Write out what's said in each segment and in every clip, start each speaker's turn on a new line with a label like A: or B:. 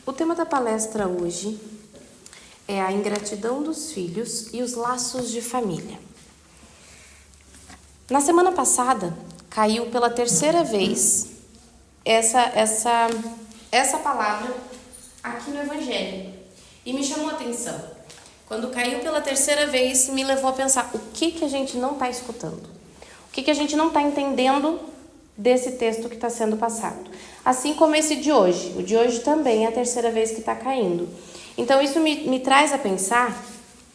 A: O tema da palestra hoje é a ingratidão dos filhos e os laços de família. Na semana passada, caiu pela terceira vez essa palavra aqui no Evangelho. E me chamou a atenção. Quando caiu pela terceira vez, me levou a pensar o que a gente não está escutando. O que a gente não está entendendo desse texto que está sendo passado. Assim como esse de hoje. O de hoje também é a terceira vez que está caindo. Então, isso me traz a pensar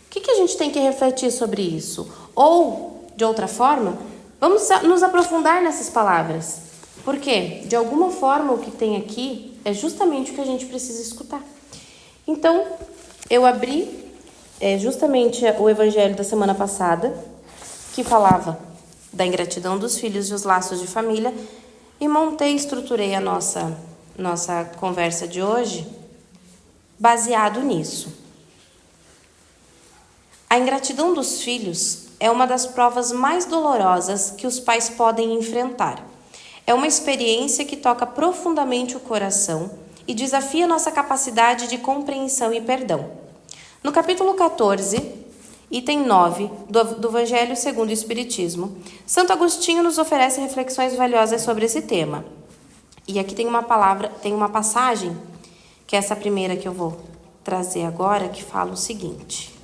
A: o que a gente tem que refletir sobre isso. Ou, de outra forma, vamos nos aprofundar nessas palavras. Por quê? De alguma forma, o que tem aqui é justamente o que a gente precisa escutar. Então, eu abri justamente o Evangelho da semana passada, que falava da ingratidão dos filhos e os laços de família, e estruturei a nossa conversa de hoje baseado nisso. A ingratidão dos filhos é uma das provas mais dolorosas que os pais podem enfrentar. É uma experiência que toca profundamente o coração e desafia nossa capacidade de compreensão e perdão. No capítulo 14, item 9 do Evangelho segundo o Espiritismo, Santo Agostinho nos oferece reflexões valiosas sobre esse tema. E aqui tem uma passagem, que é essa primeira que eu vou trazer agora, que fala o seguinte.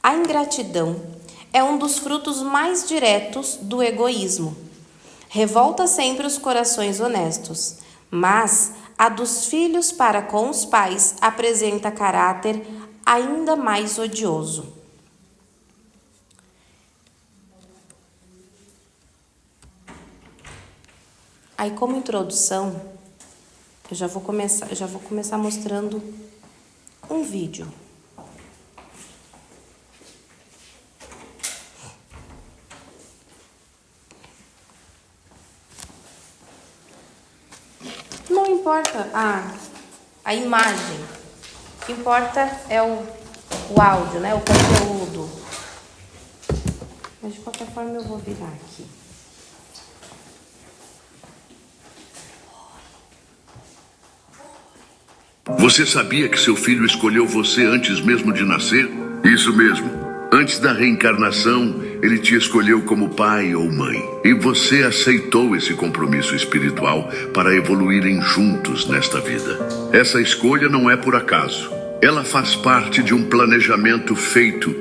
A: A ingratidão é um dos frutos mais diretos do egoísmo. Revolta sempre os corações honestos, mas a dos filhos para com os pais apresenta caráter ainda mais odioso. Aí, como introdução, eu já vou começar mostrando um vídeo. Não importa a imagem, o que importa é o áudio, né? O conteúdo. Mas de qualquer forma eu vou virar aqui.
B: Você sabia que seu filho escolheu você antes mesmo de nascer? Isso mesmo. Antes da reencarnação, ele te escolheu como pai ou mãe. E você aceitou esse compromisso espiritual para evoluírem juntos nesta vida. Essa escolha não é por acaso. Ela faz parte de um planejamento feito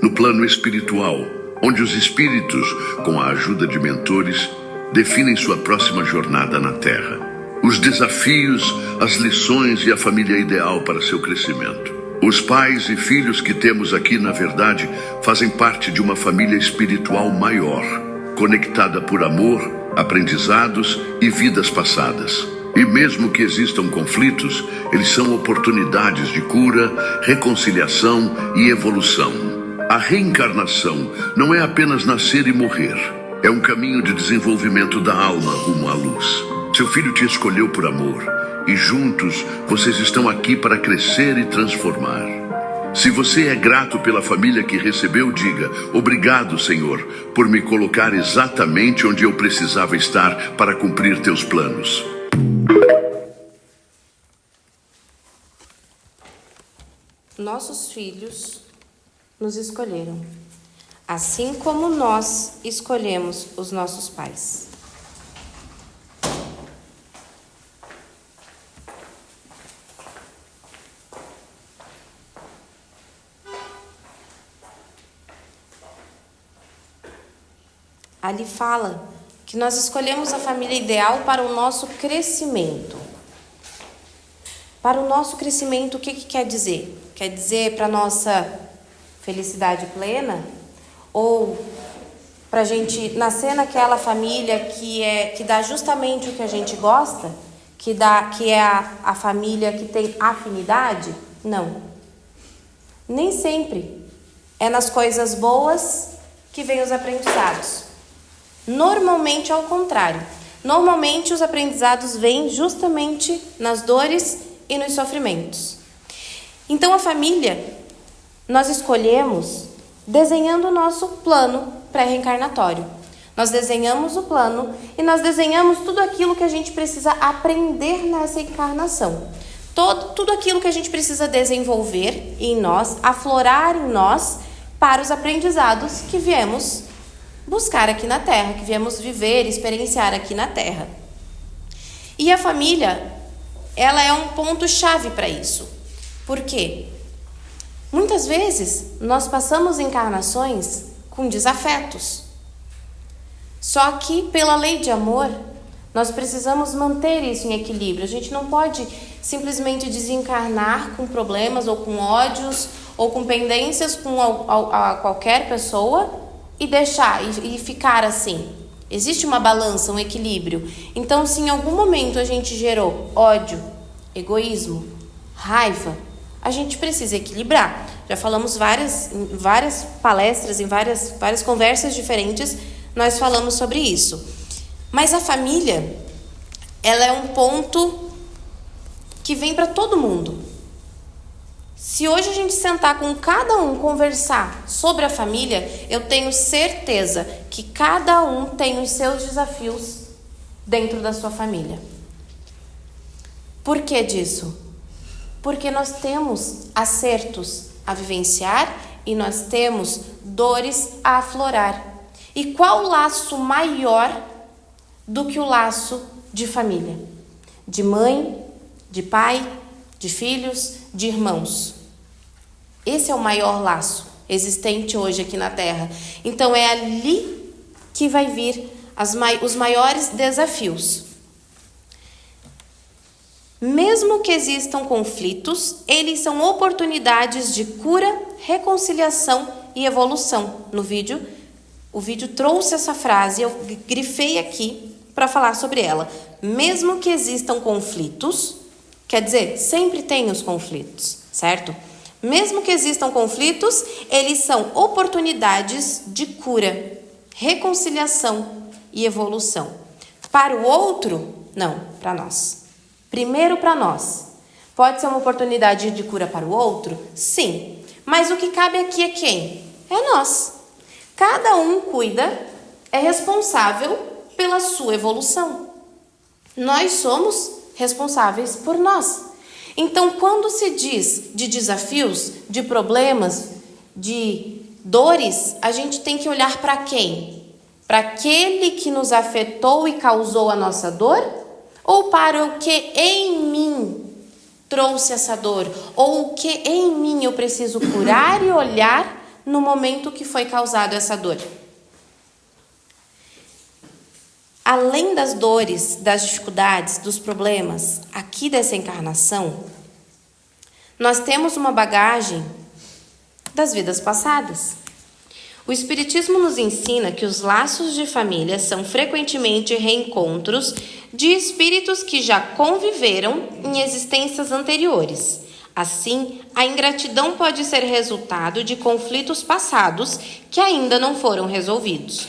B: no plano espiritual, onde os espíritos, com a ajuda de mentores, definem sua próxima jornada na Terra. Os desafios, as lições e a família ideal para seu crescimento. Os pais e filhos que temos aqui, na verdade, fazem parte de uma família espiritual maior, conectada por amor, aprendizados e vidas passadas. E mesmo que existam conflitos, eles são oportunidades de cura, reconciliação e evolução. A reencarnação não é apenas nascer e morrer. É um caminho de desenvolvimento da alma rumo à luz. Seu filho te escolheu por amor. E juntos, vocês estão aqui para crescer e transformar. Se você é grato pela família que recebeu, diga: obrigado, Senhor, por me colocar exatamente onde eu precisava estar para cumprir teus planos.
A: Nossos filhos nos escolheram, assim como nós escolhemos os nossos pais. Ali fala que nós escolhemos a família ideal para o nosso crescimento. Para o nosso crescimento, o que quer dizer? Quer dizer para a nossa felicidade plena? Ou para a gente nascer naquela família que dá justamente o que a gente gosta? Que é a família que tem afinidade? Não. Nem sempre é nas coisas boas que vem os aprendizados. Normalmente é o contrário. Normalmente os aprendizados vêm justamente nas dores e nos sofrimentos. Então a família nós escolhemos desenhando o nosso plano pré-reencarnatório. Nós desenhamos o plano e nós desenhamos tudo aquilo que a gente precisa aprender nessa encarnação. Tudo aquilo que a gente precisa desenvolver em nós, aflorar em nós para os aprendizados que viemos buscar aqui na Terra, que viemos viver, experienciar aqui na Terra. E a família, ela é um ponto-chave para isso. Por quê? Muitas vezes nós passamos encarnações com desafetos. Só que, pela lei de amor, nós precisamos manter isso em equilíbrio. A gente não pode simplesmente desencarnar com problemas ou com ódios ou com pendências com a qualquer pessoa e deixar e ficar assim. Existe uma balança, um equilíbrio. Então, se em algum momento a gente gerou ódio, egoísmo, raiva, a gente precisa equilibrar. Já falamos em várias palestras, em várias conversas diferentes, nós falamos sobre isso. Mas a família, ela é um ponto que vem para todo mundo. Se hoje a gente sentar com cada um, conversar sobre a família, eu tenho certeza que cada um tem os seus desafios dentro da sua família. Por que disso? Porque nós temos acertos a vivenciar e nós temos dores a aflorar. E qual laço maior do que o laço de família? De mãe, de pai, de filhos, de irmãos. Esse é o maior laço existente hoje aqui na Terra. Então é ali que vai vir os maiores desafios. Mesmo que existam conflitos, eles são oportunidades de cura, reconciliação e evolução. O vídeo trouxe essa frase, eu grifei aqui para falar sobre ela. Mesmo que existam conflitos, quer dizer, sempre tem os conflitos, certo? Mesmo que existam conflitos, eles são oportunidades de cura, reconciliação e evolução. Para o outro, não, para nós. Primeiro para nós. Pode ser uma oportunidade de cura para o outro? Sim. Mas o que cabe aqui é quem? É nós. Cada um cuida, é responsável pela sua evolução. Nós somos responsáveis por nós. Então, quando se diz de desafios, de problemas, de dores, a gente tem que olhar para quem? Para aquele que nos afetou e causou a nossa dor? Ou para o que em mim trouxe essa dor? Ou o que em mim eu preciso curar e olhar no momento que foi causada essa dor? Além das dores, das dificuldades, dos problemas aqui dessa encarnação, nós temos uma bagagem das vidas passadas. O Espiritismo nos ensina que os laços de família são frequentemente reencontros de espíritos que já conviveram em existências anteriores. Assim, a ingratidão pode ser resultado de conflitos passados que ainda não foram resolvidos.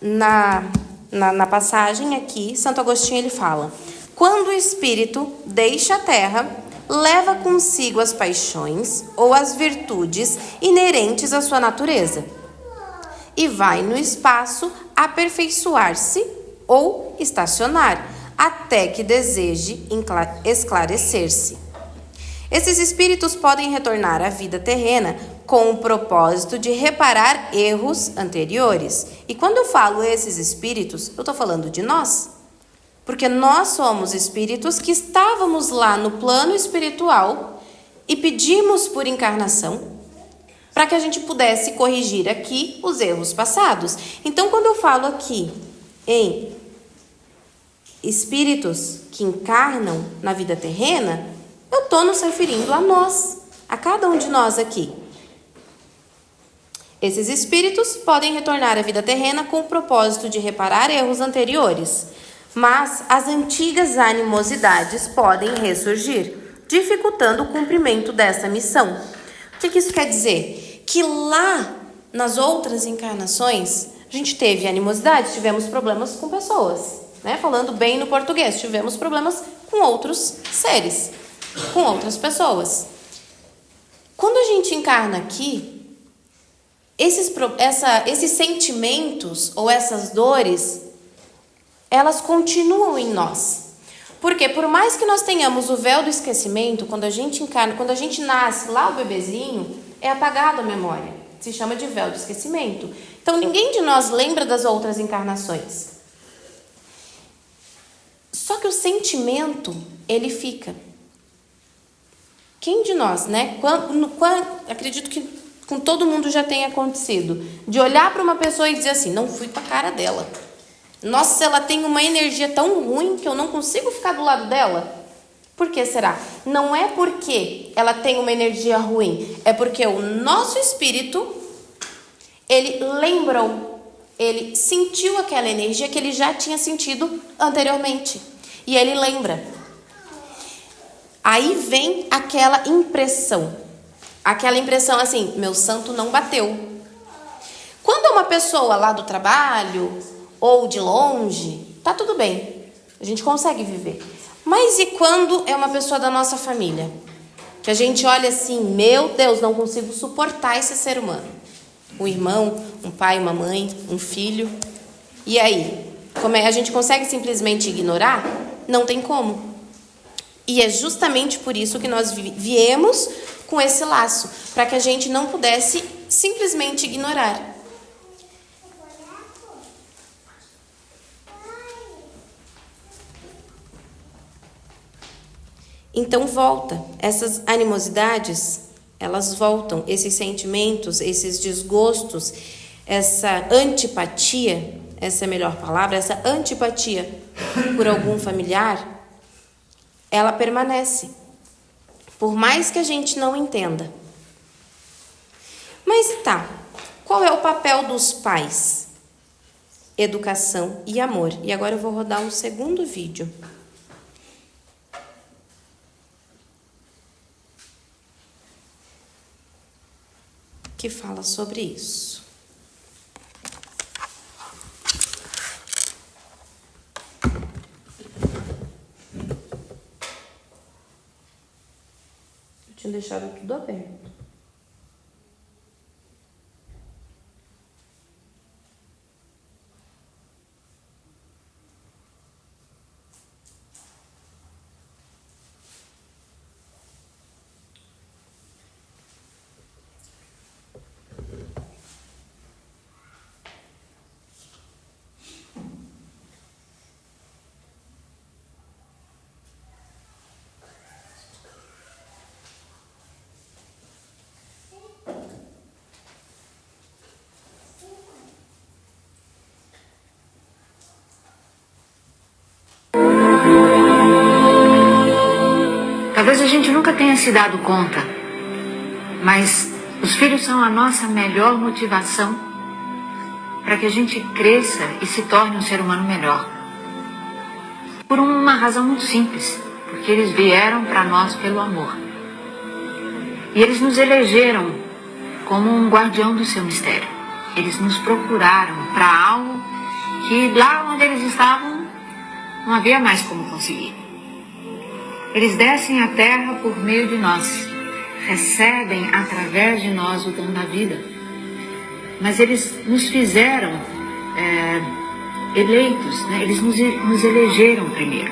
A: Na passagem aqui, Santo Agostinho ele fala: quando o espírito deixa a terra, leva consigo as paixões ou as virtudes inerentes à sua natureza e vai no espaço aperfeiçoar-se ou estacionar, até que deseje esclarecer-se. Esses espíritos podem retornar à vida terrena com o propósito de reparar erros anteriores. E quando eu falo esses espíritos, eu estou falando de nós. Porque nós somos espíritos que estávamos lá no plano espiritual e pedimos por encarnação para que a gente pudesse corrigir aqui os erros passados. Então, quando eu falo aqui em espíritos que encarnam na vida terrena, eu estou nos referindo a nós, a cada um de nós aqui. Esses espíritos podem retornar à vida terrena com o propósito de reparar erros anteriores, mas as antigas animosidades podem ressurgir, dificultando o cumprimento dessa missão. O que isso quer dizer? Que lá, nas outras encarnações, a gente teve animosidade, tivemos problemas com pessoas, né? Falando bem no português, tivemos problemas com outros seres, com outras pessoas. Quando a gente encarna aqui, esses sentimentos ou essas dores, elas continuam em nós. Porque por mais que nós tenhamos o véu do esquecimento, quando a gente encarna, quando a gente nasce lá o bebezinho, é apagado a memória. Se chama de véu do esquecimento. Então ninguém de nós lembra das outras encarnações. Só que o sentimento, ele fica. Quem de nós, né? Acredito que com todo mundo já tenha acontecido. De olhar para uma pessoa e dizer assim, não fui para a cara dela. Nossa, ela tem uma energia tão ruim que eu não consigo ficar do lado dela. Por que será? Não é porque ela tem uma energia ruim. É porque o nosso espírito, ele lembrou, ele sentiu aquela energia que ele já tinha sentido anteriormente. E ele lembra. Aí vem aquela impressão. Aquela impressão assim, meu santo não bateu. Quando é uma pessoa lá do trabalho ou de longe, tá tudo bem. A gente consegue viver. Mas e quando é uma pessoa da nossa família? Que a gente olha assim, meu Deus, não consigo suportar esse ser humano. Um irmão, um pai, uma mãe, um filho. E aí? Como é? A gente consegue simplesmente ignorar? Não tem como. E é justamente por isso que nós viemos com esse laço, para que a gente não pudesse simplesmente ignorar. Então volta, essas animosidades, elas voltam, esses sentimentos, esses desgostos, essa antipatia, essa é a melhor palavra, essa antipatia por algum familiar, ela permanece, por mais que a gente não entenda. Mas tá, qual é o papel dos pais? Educação e amor. E agora eu vou rodar um segundo vídeo. Que fala sobre isso. Eu tinha deixado tudo aberto.
C: Talvez a gente nunca tenha se dado conta, mas os filhos são a nossa melhor motivação para que a gente cresça e se torne um ser humano melhor. Por uma razão muito simples, porque eles vieram para nós pelo amor. E eles nos elegeram como um guardião do seu mistério. Eles nos procuraram para algo que lá onde eles estavam não havia mais como conseguir. Eles descem à terra por meio de nós, recebem através de nós o dom da vida. Mas eles nos fizeram eleitos, né? Eles nos elegeram primeiro.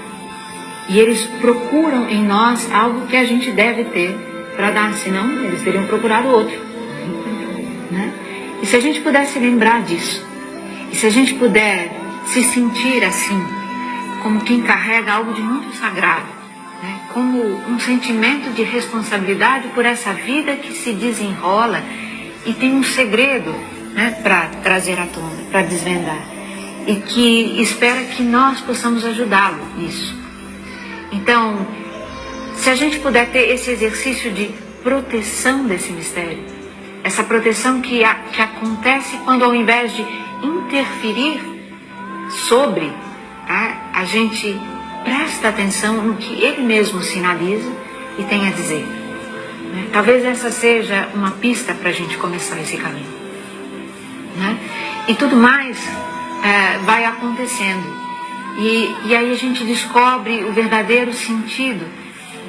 C: E eles procuram em nós algo que a gente deve ter para dar, senão eles teriam procurado outro. Né? E se a gente pudesse lembrar disso, e se a gente puder se sentir assim, como quem carrega algo de muito sagrado, né? Como um sentimento de responsabilidade por essa vida que se desenrola e tem um segredo, né, para trazer à tona, para desvendar, e que espera que nós possamos ajudá-lo nisso. Então, se a gente puder ter esse exercício de proteção desse mistério, essa proteção que acontece quando, ao invés de interferir sobre, tá, a gente presta atenção no que ele mesmo sinaliza e tem a dizer. Né? Talvez essa seja uma pista para a gente começar esse caminho. Né? E tudo mais vai acontecendo. E aí a gente descobre o verdadeiro sentido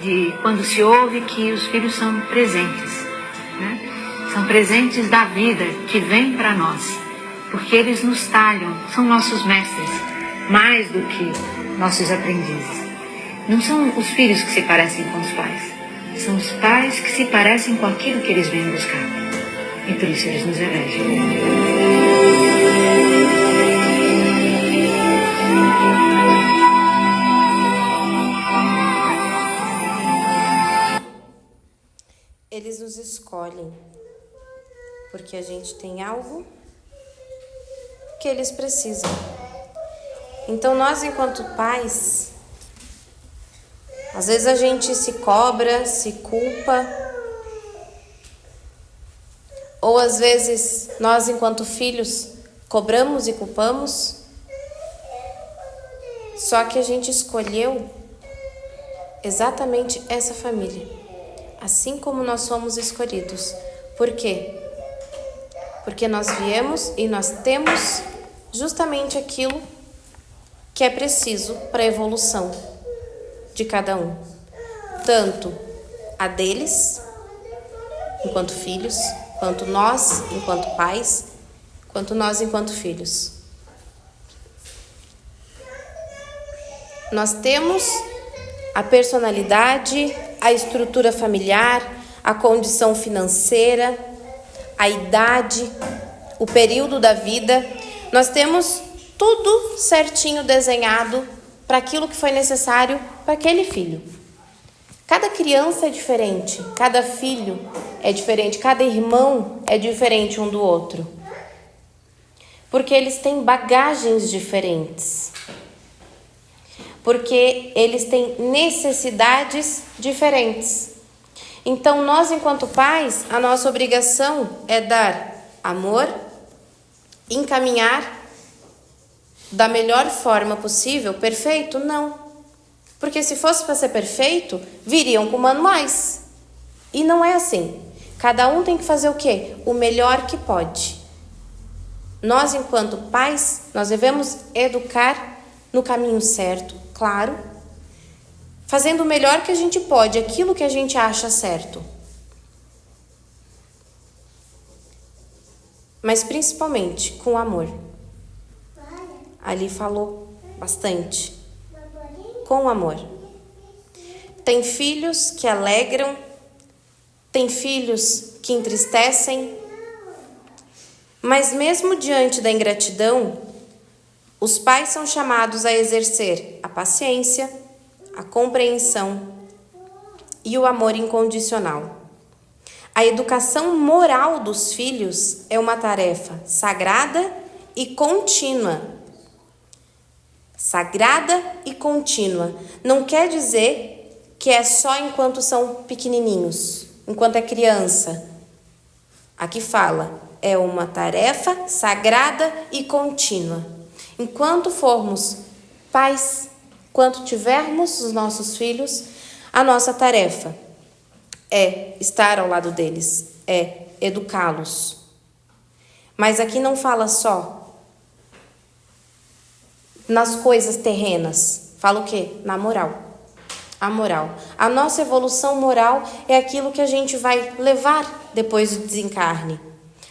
C: de quando se ouve que os filhos são presentes. Né? São presentes da vida que vêm para nós, porque eles nos talham, são nossos mestres, mais do que nossos aprendizes. Não são os filhos que se parecem com os pais, são os pais que se parecem com aquilo que eles vêm buscar. E por isso eles nos elegem.
A: Eles nos escolhem porque a gente tem algo que eles precisam. Então nós, enquanto pais, às vezes a gente se cobra, se culpa, ou às vezes nós, enquanto filhos, cobramos e culpamos, só que a gente escolheu exatamente essa família, assim como nós somos escolhidos. Por quê? Porque nós viemos e nós temos justamente aquilo que é preciso para a evolução de cada um. Tanto a deles, enquanto filhos, quanto nós, enquanto pais, quanto nós, enquanto filhos. Nós temos a personalidade, a estrutura familiar, a condição financeira, a idade, o período da vida. Nós temos tudo certinho desenhado para aquilo que foi necessário para aquele filho. Cada criança é diferente, cada filho é diferente, cada irmão é diferente um do outro. Porque eles têm bagagens diferentes. Porque eles têm necessidades diferentes. Então, nós, enquanto pais, a nossa obrigação é dar amor, encaminhar da melhor forma possível. Perfeito? Não. Porque se fosse para ser perfeito, viriam com manuais. E não é assim. Cada um tem que fazer o quê? O melhor que pode. Nós, enquanto pais, nós devemos educar no caminho certo, claro, fazendo o melhor que a gente pode, aquilo que a gente acha certo. Mas principalmente com amor. Ali falou bastante. Com amor. Tem filhos que alegram, tem filhos que entristecem, mas mesmo diante da ingratidão, os pais são chamados a exercer a paciência, a compreensão e o amor incondicional. A educação moral dos filhos é uma tarefa sagrada e contínua. Sagrada e contínua. Não quer dizer que é só enquanto são pequenininhos, enquanto é criança. Aqui fala, é uma tarefa sagrada e contínua. Enquanto formos pais, enquanto tivermos os nossos filhos, a nossa tarefa é estar ao lado deles, é educá-los. Mas aqui não fala só nas coisas terrenas, fala o quê? Na moral. A moral. A nossa evolução moral é aquilo que a gente vai levar depois do desencarne.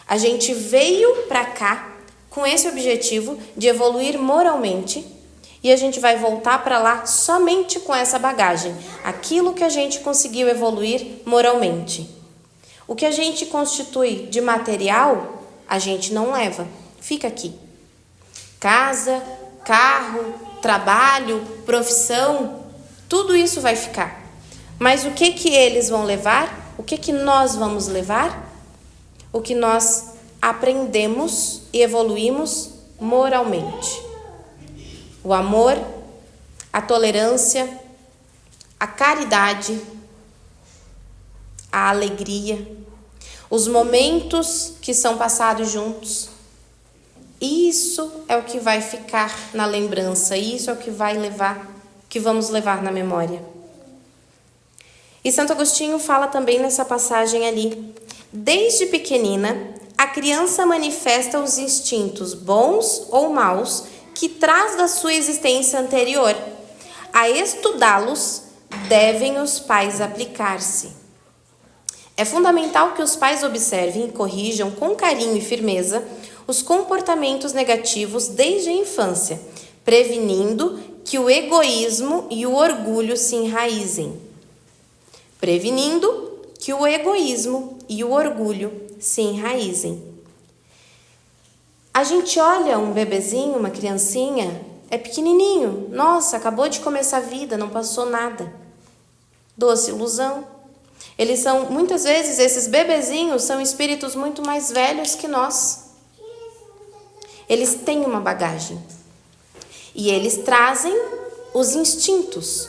A: A gente veio para cá com esse objetivo de evoluir moralmente e a gente vai voltar para lá somente com essa bagagem, aquilo que a gente conseguiu evoluir moralmente. O que a gente constitui de material, a gente não leva, fica aqui. Casa, carro, trabalho, profissão, tudo isso vai ficar. Mas o que eles vão levar? O que nós vamos levar? O que nós aprendemos e evoluímos moralmente. O amor, a tolerância, a caridade, a alegria, os momentos que são passados juntos. Isso é o que vai ficar na lembrança, isso é o que vamos levar na memória. E Santo Agostinho fala também nessa passagem ali. Desde pequenina, a criança manifesta os instintos bons ou maus que traz da sua existência anterior. A estudá-los, devem os pais aplicar-se. É fundamental que os pais observem e corrijam com carinho e firmeza os comportamentos negativos desde a infância, prevenindo que o egoísmo e o orgulho se enraizem. Prevenindo que o egoísmo e o orgulho se enraizem. A gente olha um bebezinho, uma criancinha, é pequenininho, nossa, acabou de começar a vida, não passou nada. Doce ilusão. Eles são, muitas vezes, esses bebezinhos são espíritos muito mais velhos que nós. Eles têm uma bagagem. E eles trazem os instintos,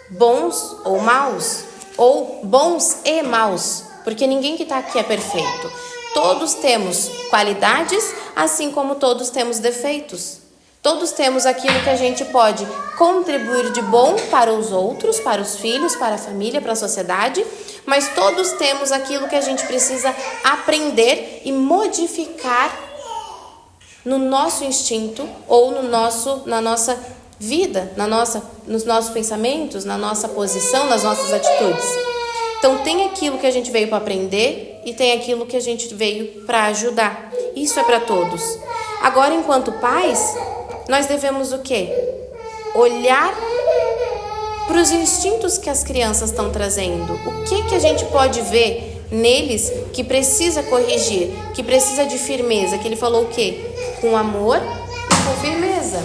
A: bons ou maus, ou bons e maus, porque ninguém que está aqui é perfeito. Todos temos qualidades, assim como todos temos defeitos. Todos temos aquilo que a gente pode contribuir de bom para os outros, para os filhos, para a família, para a sociedade, mas todos temos aquilo que a gente precisa aprender e modificar no nosso instinto ou na nossa vida, nos nossos pensamentos, na nossa posição, nas nossas atitudes. Então tem aquilo que a gente veio para aprender e tem aquilo que a gente veio para ajudar. Isso é para todos. Agora, enquanto pais, nós devemos o quê? Olhar para os instintos que as crianças estão trazendo. O que a gente pode ver neles que precisa corrigir, que precisa de firmeza, que ele falou o quê? Com amor e com firmeza.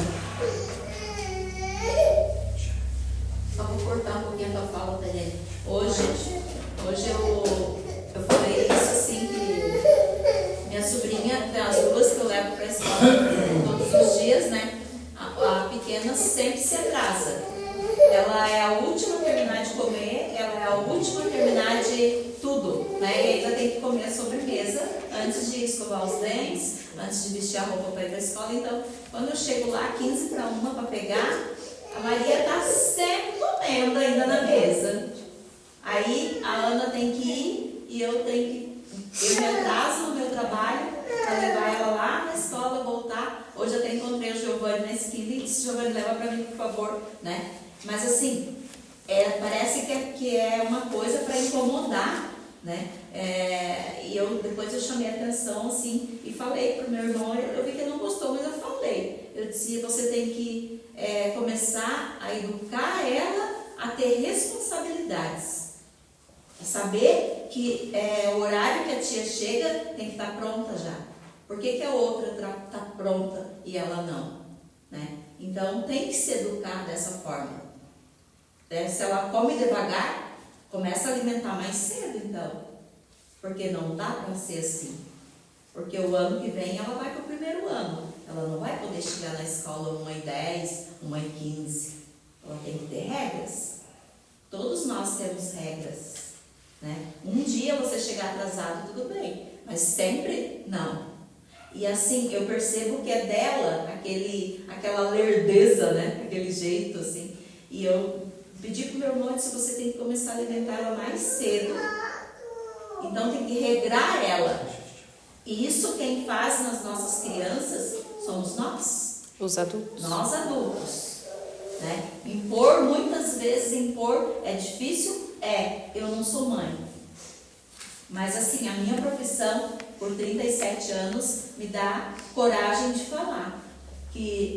D: Só vou cortar um pouquinho a tua fala, Daniela. Hoje eu falei isso assim, que minha sobrinha, as duas que eu levo para a escola todos os dias, né? A pequena sempre se atrasa. Ela é a última a terminar de comer, ela é a última a terminar de tudo, né? E ainda tem que comer a sobremesa antes de escovar os dentes, antes de vestir a roupa para ir para a escola. Então, quando eu chego lá, 15 para 1 para pegar, a Maria está sempre comendo ainda na mesa. Aí a Ana tem que ir e eu me atraso no meu trabalho para levar ela lá na escola, voltar. Hoje eu até encontrei o Giovanni na esquina e disse: Giovanni, leva para mim, por favor, né? Mas assim, parece que é uma coisa para incomodar, né? E depois eu chamei a atenção assim e falei para o meu irmão, eu vi que ele não gostou, mas eu falei. Eu disse: você tem que começar a educar ela a ter responsabilidades. A saber que o horário que a tia chega tem que estar pronta já. Por que a outra está pronta e ela não? Né? Então tem que se educar dessa forma. Se ela come devagar, começa a alimentar mais cedo, então. Porque não dá para ser assim. Porque o ano que vem ela vai para o primeiro ano. Ela não vai poder chegar na escola 1h10, 1h15. Ela tem que ter regras. Todos nós temos regras. Né? Um dia você chegar atrasado, tudo bem. Mas sempre não. E assim, eu percebo que é dela aquela lerdeza, né? Aquele jeito, assim. E eu pedi pro meu irmão, se você tem que começar a alimentar ela mais cedo. Então tem que regrar ela. E isso quem faz nas nossas crianças somos nós.
A: Os adultos.
D: Nós adultos. Né? Muitas vezes impor é difícil, eu não sou mãe. Mas assim, a minha profissão, por 37 anos, me dá coragem de falar. Que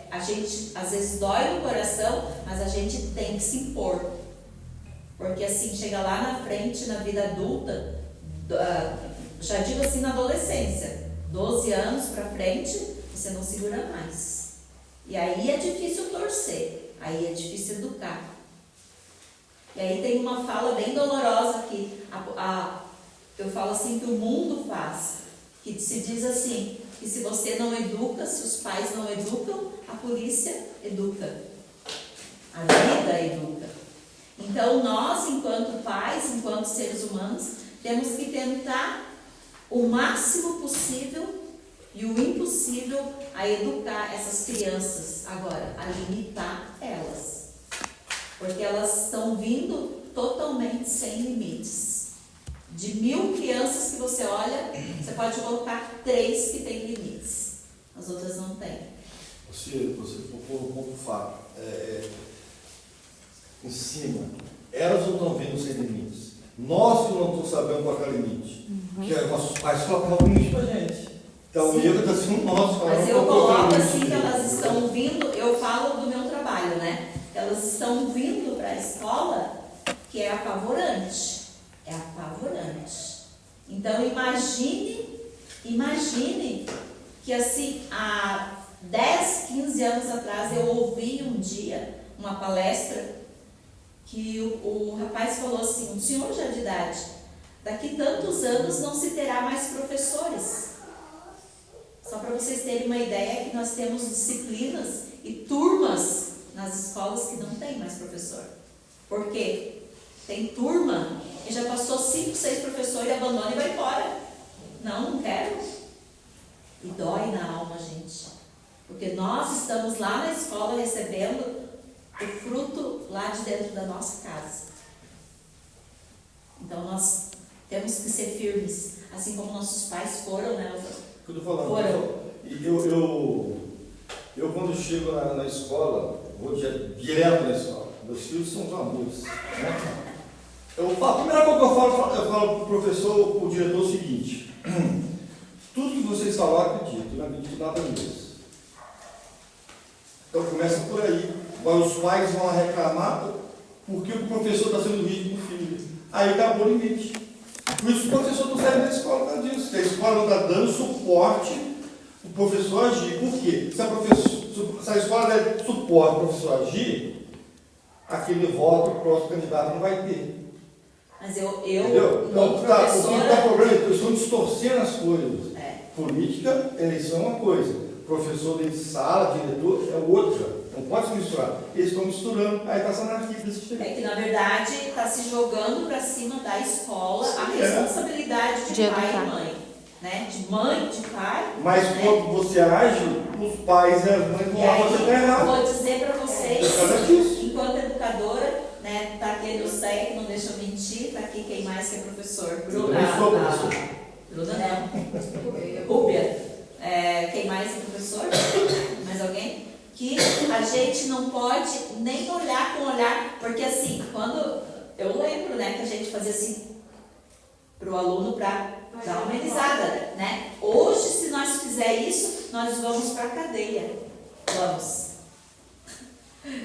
D: a gente, às vezes, dói no coração, mas a gente tem que se impor. Porque assim, chega lá na frente, na vida adulta, já digo assim, na adolescência, 12 anos pra frente, você não segura mais. E aí é difícil torcer, aí é difícil educar. E aí tem uma fala bem dolorosa que eu falo assim, que o mundo faz, que se diz assim, que se você não educa, se os pais não educam, a polícia educa, a vida educa. Então nós, enquanto pais, enquanto seres humanos, temos que tentar o máximo possível e o impossível a educar essas crianças agora, a limitar elas. Porque elas estão vindo totalmente sem limites. De 1000 crianças que você olha, você pode colocar 3 que têm limites. As outras não têm.
E: Você propôs um ponto fato. Em cima, elas não estão vindo sem limites. Nós que não estamos sabendo colocar limite. Porque nossos pais colocavam limite pra gente. Então o erro está sendo nosso.
D: Mas eu coloco assim que elas estão vindo, eu falo do meu trabalho, né? Elas estão vindo para a escola, que é apavorante. É apavorante. Então imagine que assim, há 10, 15 anos atrás eu ouvi um dia uma palestra que o rapaz falou assim, um senhor já de idade, daqui tantos anos não se terá mais professores. Só para vocês terem uma ideia que nós temos disciplinas e turmas nas escolas que não tem mais professor. Por quê? Tem turma que já passou 5, 6 professores e abandona e vai embora. Não quero. E dói na alma, gente. Porque nós estamos lá na escola recebendo o fruto lá de dentro da nossa casa. Então nós temos que ser firmes, assim como nossos pais foram, né?
E: Eu estou falando. Eu quando chego na escola, vou direto na escola. Meus filhos são os amores. Né? A primeira coisa que eu falo para o professor, para o diretor, é o seguinte: tudo que vocês falaram, acredito, não acredito nada nisso. Então começa por aí. Agora os pais vão reclamar porque o professor está sendo rígido com o filho. Aí acabou o limite. Por isso o professor não sai da escola por causa disso. Porque a escola não está dando suporte para o professor agir. Por quê? Se a escola der suporte para o professor agir, aquele voto, o próximo candidato não vai ter.
D: Mas eu
E: Então, o que está problema é que estão distorcendo as coisas. Política, eleição é uma coisa. Professor de sala, diretor, é outra. Não pode se misturar. Eles estão misturando, aí está essa anarquia desse tipo.
D: É que, na verdade, está se jogando para cima da escola a responsabilidade de pai e mãe. Né? De mãe, de pai.
E: Mas
D: né?
E: quando você age, os pais e as mães vão lá, você está errado.
D: Vou dizer para vocês, enquanto educadora, né, tá aqui do SEC, que não deixa eu mentir, tá aqui quem mais que é professor? Bruna. Bruna não. Rúbia. Quem mais é professor? Mais alguém? Que a gente não pode nem olhar com olhar, porque assim, quando eu lembro, né, que a gente fazia assim para o aluno para dar uma amenizada, né? Hoje, se nós fizer isso, nós vamos para a cadeia. Vamos.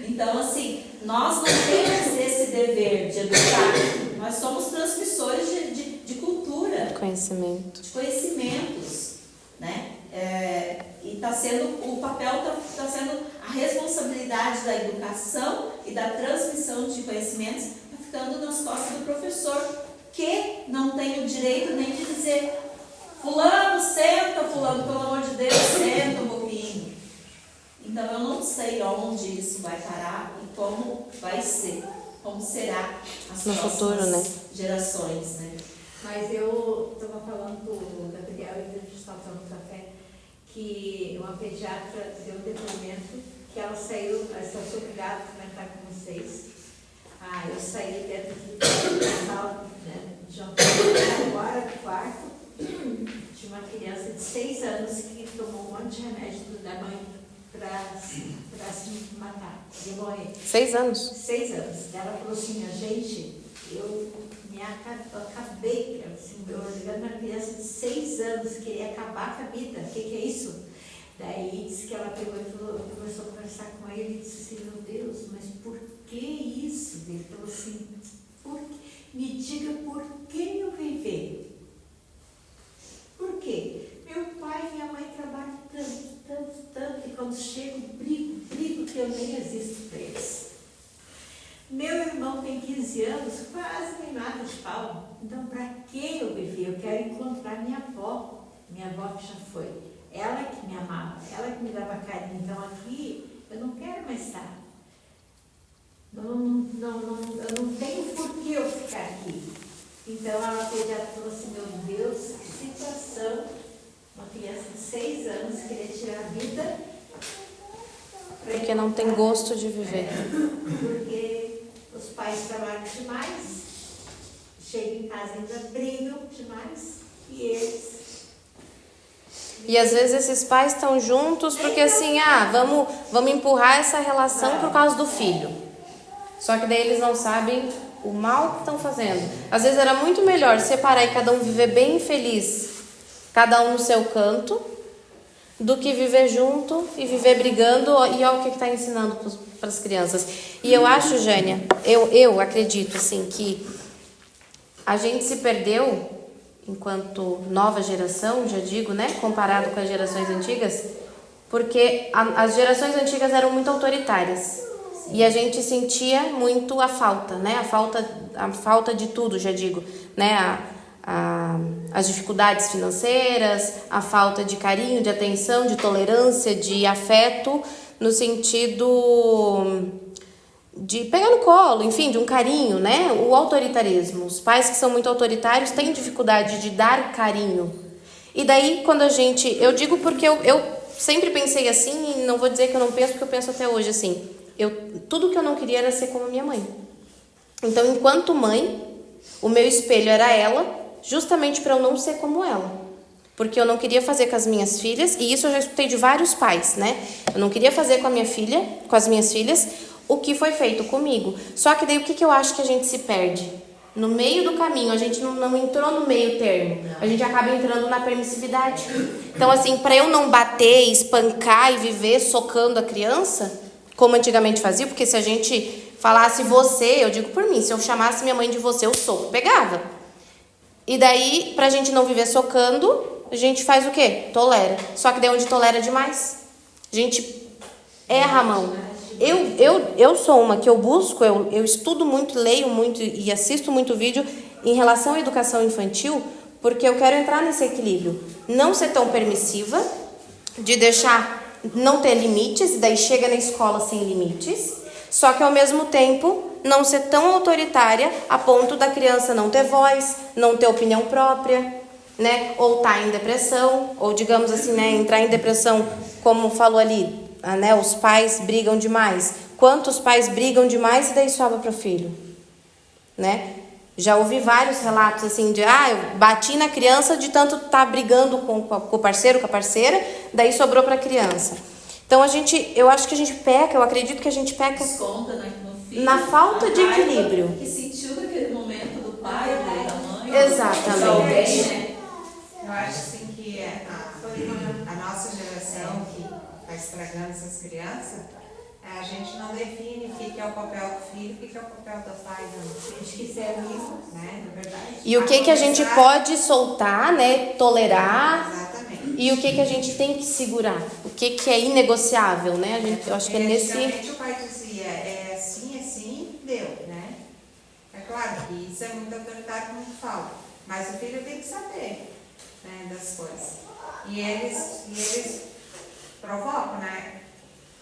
D: Então, assim, nós não temos esse dever de educar. Nós somos transmissores de cultura.
A: Conhecimento.
D: De conhecimentos, né? E está sendo, o papel está sendo a responsabilidade da educação e da transmissão de conhecimentos, está ficando nas costas do professor, que não tem o direito nem de dizer: fulano, senta, fulano, pelo amor de Deus, senta um pouquinho. Então eu não sei onde isso vai parar e como vai ser, como será as
A: no
D: próximas
A: futuro, né?
D: gerações, né?
F: Mas eu estava falando do Gabriel e a gente estava falando do café, que uma pediatra deu um depoimento que ela saiu, ela foi obrigada a comentar com vocês. Eu saí dentro de sala, né, jantar agora do quarto, de uma criança de 6 anos que tomou um monte de remédio da mãe para se matar, de morrer.
A: 6 anos?
F: 6 anos. Ela falou assim: gente, eu acabei, assim, eu olhando uma criança de 6 anos, queria acabar com a vida, o que é isso? Daí disse que ela pegou e começou a conversar com ele e disse assim: meu Deus, mas por que isso? Ele falou assim: me diga por que eu viver? Por quê? Meu pai e minha mãe trabalham tanto, e quando chego, brigo que eu nem existo para eles. Meu irmão tem 15 anos, quase nem mata de pau. Então, para que eu viver? Eu quero encontrar minha avó que já foi. Ela que me amava, ela que me dava carinho. Então, aqui, eu não quero mais estar. Eu não tenho por que eu ficar aqui. Então, ela falou assim: meu Deus, que situação. Uma criança de 6 anos querer tirar a vida.
A: Porque não tem gosto de viver.
F: Porque os pais trabalham demais, chegam em casa e ainda brigam demais, e eles...
A: E às vezes esses pais estão juntos porque assim, vamos empurrar essa relação por causa do filho. Só que daí eles não sabem o mal que estão fazendo. Às vezes era muito melhor separar e cada um viver bem feliz, cada um no seu canto, do que viver junto e viver brigando. E olha o que está ensinando para as crianças. E eu acho, Jânia, eu acredito assim, que a gente se perdeu enquanto nova geração, já digo, né, comparado com as gerações antigas, porque as gerações antigas eram muito autoritárias. E a gente sentia muito a falta, né? A falta de tudo, já digo, né? As dificuldades financeiras, a falta de carinho, de atenção, de tolerância, de afeto, no sentido de pegar no colo, enfim, de um carinho, né? O autoritarismo. Os pais que são muito autoritários têm dificuldade de dar carinho. E daí, quando eu digo porque eu sempre pensei assim, e não vou dizer que eu não penso, porque eu penso até hoje assim. Tudo que eu não queria era ser como minha mãe. Então, enquanto mãe, o meu espelho era ela, justamente para eu não ser como ela. Porque eu não queria fazer com as minhas filhas, e isso eu já escutei de vários pais, né? Eu não queria fazer com as minhas filhas, o que foi feito comigo. Só que daí o que eu acho que a gente se perde? No meio do caminho, a gente não entrou no meio termo. A gente acaba entrando na permissividade. Então, assim, para eu não bater, espancar e viver socando a criança, como antigamente fazia, porque se a gente falasse você, eu digo por mim, se eu chamasse minha mãe de você, eu soco, pegava. E daí, pra gente não viver socando, a gente faz o quê? Tolera. Só que daí onde tolera demais, a gente erra a mão. Eu sou uma que eu busco, eu estudo muito, leio muito e assisto muito vídeo em relação à educação infantil, porque eu quero entrar nesse equilíbrio. Não ser tão permissiva, de deixar não ter limites, e daí chega na escola sem limites, só que ao mesmo tempo não ser tão autoritária a ponto da criança não ter voz, não ter opinião própria, né? Ou tá em depressão, ou digamos assim, né, entrar em depressão, como falou ali, né, os pais brigam demais. Quantos pais brigam demais e daí sobra para o filho, né? Já ouvi vários relatos assim de, eu bati na criança de tanto estar brigando com o parceiro, com a parceira, daí sobrou para a criança. Então eu acho que a gente peca, eu acredito que a gente peca
D: Desconta, né, no filho,
A: na falta de equilíbrio.
D: que sentiu naquele momento do pai, da mãe.
A: Exatamente.
D: Alguém, né?
G: Eu acho assim que a nossa geração que está estragando essas crianças, a gente não define o que é o papel do filho, o que é o papel do pai, não.
F: A gente quiser mesmo,
G: Né? Na verdade.
A: E o que a gente pode soltar, né, tolerar,
G: Exatamente.
A: e o que a gente tem que segurar, o que é inegociável, né? Eu acho que é nesse...
G: Antigamente o pai dizia, é assim, deu, né? É claro que isso é muito autoritário, como tu fala, mas o filho tem que saber, né, das coisas. E eles provocam, né?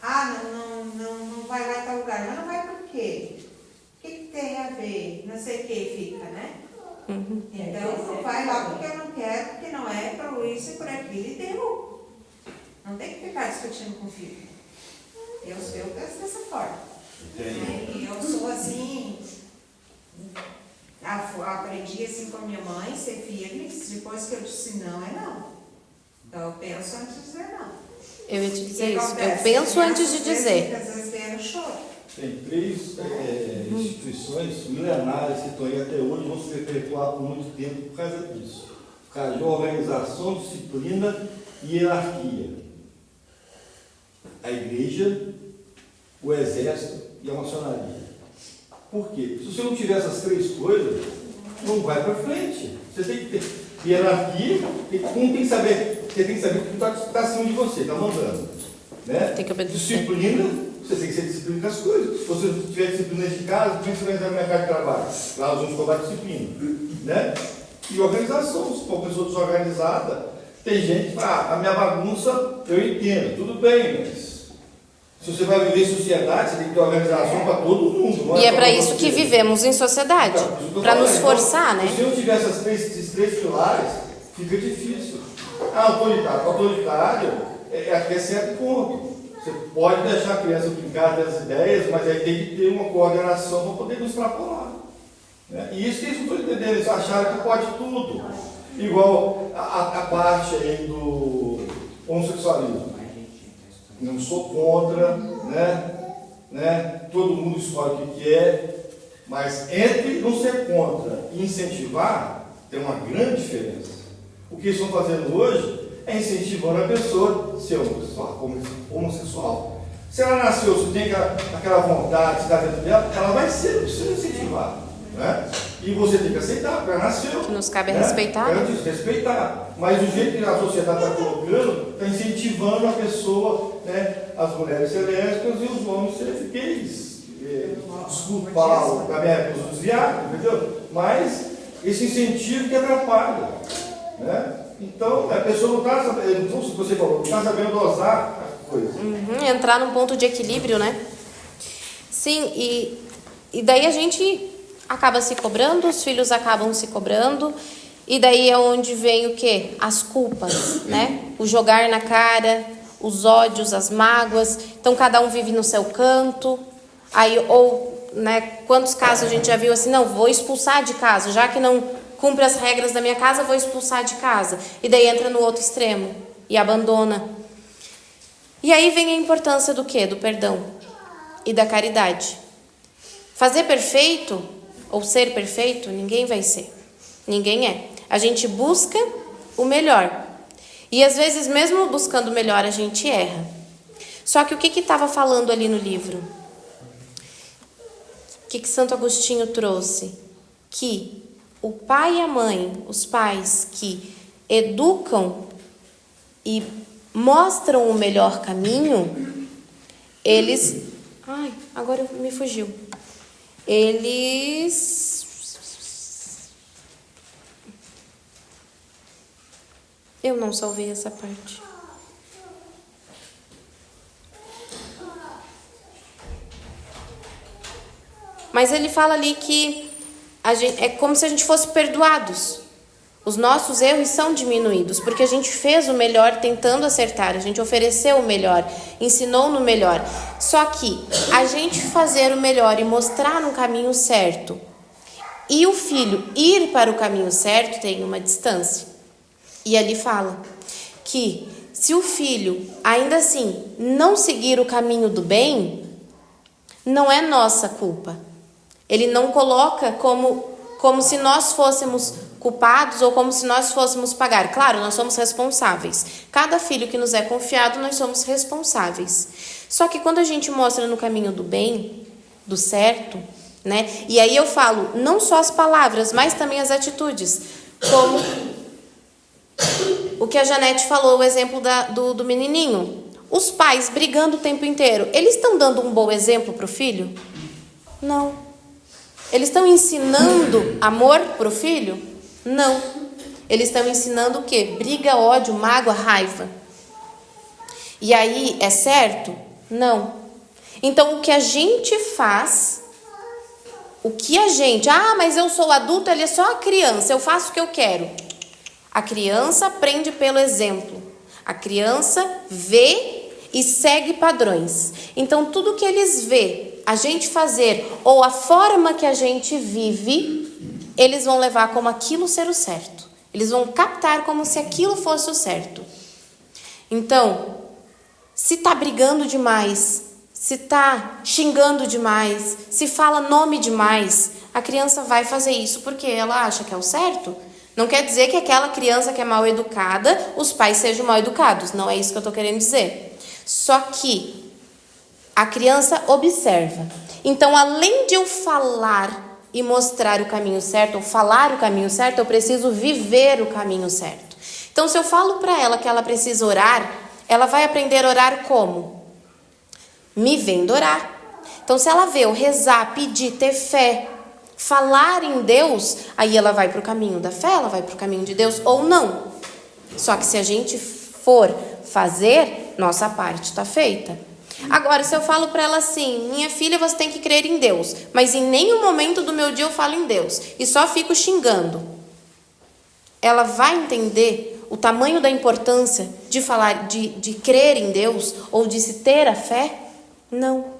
G: Não vai lá em tal lugar, mas não vai por quê? O que tem a ver? Não sei o que fica, né?
A: Uhum.
G: Então, não vai lá porque eu não quero, porque não é por isso e por aquilo, e deu. Não tem que ficar discutindo com o filho. Eu penso dessa forma. E eu sou assim, aprendi assim com a minha mãe, ser firme, depois que eu disse não, é não. Então eu penso antes de dizer não.
A: Eu ia te dizer
G: Que
A: isso,
G: acontece?
A: eu penso antes de dizer.
G: Às vezes vem no choro.
E: Tem três instituições milenares que estão aí até hoje, vão se perpetuar por muito tempo por causa disso. Por causa de organização, disciplina e hierarquia. A igreja, o exército e a maçonaria. Por quê? Se você não tiver essas três coisas, não vai para frente. Você tem que ter hierarquia, tem que saber, você tem que saber o que está acima de você, está mandando. Né?
A: Tem que obedecer.
E: Disciplina, você tem que ser disciplina das coisas. Se você não tiver disciplina de casa, como é que você vai entrar no mercado de trabalho? Lá nós vamos cobrar disciplina. Né? E organização, se for uma pessoa desorganizada, tem gente que fala, a minha bagunça eu entendo, tudo bem, mas se você vai viver em sociedade, você tem que ter organização para todo mundo.
A: E é para isso que vivemos em sociedade, para nos forçar, né?
E: Se não tiver esses três pilares, fica difícil. Autoritário é até certo ponto. Você pode deixar a criança brincar das ideias, mas aí tem que ter uma coordenação para poder não extrapolar. Né? E isso que eles não estão entendendo, eles acharam que pode tudo. Igual a parte aí do homossexualismo. Não sou contra, né? Todo mundo escolhe o que quer, Mas entre não ser contra e incentivar, tem uma grande diferença. O que eles estão fazendo hoje é incentivando a pessoa a ser homossexual. Se ela nasceu, se tem aquela vontade, se está dentro dela, ela vai ser, precisa incentivar. Né? E você tem que aceitar, porque ela nasceu.
A: Que nos cabe
E: né?
A: respeitar.
E: Ela diz, respeitar. Mas o jeito que a sociedade está colocando, está incentivando a pessoa, né, as mulheres ser lésbicas e os homens serem gays. Desculpa falar da minha época dos viados, entendeu? Mas esse incentivo que atrapalha. Né? Então, a pessoa não está sabendo, como você falou, não está sabendo dosar a coisa.
A: Entrar num ponto de equilíbrio, né? Sim, e daí a gente acaba se cobrando, os filhos acabam se cobrando, e daí é onde vem o quê? As culpas, né? O jogar na cara, os ódios, as mágoas. Então, cada um vive no seu canto. Aí, ou, né, quantos casos a gente já viu assim, não, vou expulsar de casa, já que não cumpre as regras da minha casa, vou expulsar de casa. E daí entra no outro extremo e abandona. E aí vem a importância do quê? Do perdão e da caridade. Fazer perfeito ou ser perfeito, ninguém vai ser. Ninguém é. A gente busca o melhor. E às vezes, mesmo buscando o melhor, a gente erra. Só que o que estava falando ali no livro? O que Santo Agostinho trouxe? Que o pai e a mãe, os pais que educam e mostram o melhor caminho, eles... Ai, agora me fugiu. Eu não salvei essa parte. Mas ele fala ali que é como se a gente fosse perdoados. Os nossos erros são diminuídos, porque a gente fez o melhor tentando acertar, a gente ofereceu o melhor, ensinou no melhor. Só que a gente fazer o melhor e mostrar no caminho certo, e o filho ir para o caminho certo, tem uma distância. E ali fala que se o filho, ainda assim, não seguir o caminho do bem, não é nossa culpa. Ele não coloca como se nós fôssemos culpados ou como se nós fôssemos pagar. Claro, nós somos responsáveis. Cada filho que nos é confiado, nós somos responsáveis. Só que quando a gente mostra no caminho do bem, do certo, né? E aí eu falo, não só as palavras, mas também as atitudes. Como o que a Janete falou, o exemplo do menininho. Os pais brigando o tempo inteiro, eles estão dando um bom exemplo para o filho? Não. Eles estão ensinando amor para o filho? Não. Eles estão ensinando o quê? Briga, ódio, mágoa, raiva. E aí, é certo? Não. Então, o que a gente faz, mas eu sou adulto, ele é só a criança, eu faço o que eu quero. A criança aprende pelo exemplo. A criança vê e segue padrões. Então, tudo que eles vê a gente fazer, ou a forma que a gente vive, eles vão levar como aquilo ser o certo. Eles vão captar como se aquilo fosse o certo. Então, se tá brigando demais, se tá xingando demais, se fala nome demais, a criança vai fazer isso porque ela acha que é o certo. Não quer dizer que aquela criança que é mal educada, os pais sejam mal educados. Não é isso que eu tô querendo dizer. Só que a criança observa. Então, além de eu falar e mostrar o caminho certo, ou falar o caminho certo, eu preciso viver o caminho certo. Então, se eu falo para ela que ela precisa orar, ela vai aprender a orar como? Me vendo orar. Então, se ela vê eu rezar, pedir, ter fé, falar em Deus, aí ela vai para o caminho da fé, ela vai para o caminho de Deus, ou não. Só que se a gente for fazer, nossa parte está feita. Agora, se eu falo para ela assim, minha filha, você tem que crer em Deus, mas em nenhum momento do meu dia eu falo em Deus, e só fico xingando, ela vai entender o tamanho da importância de falar, de crer em Deus, ou de se ter a fé? Não,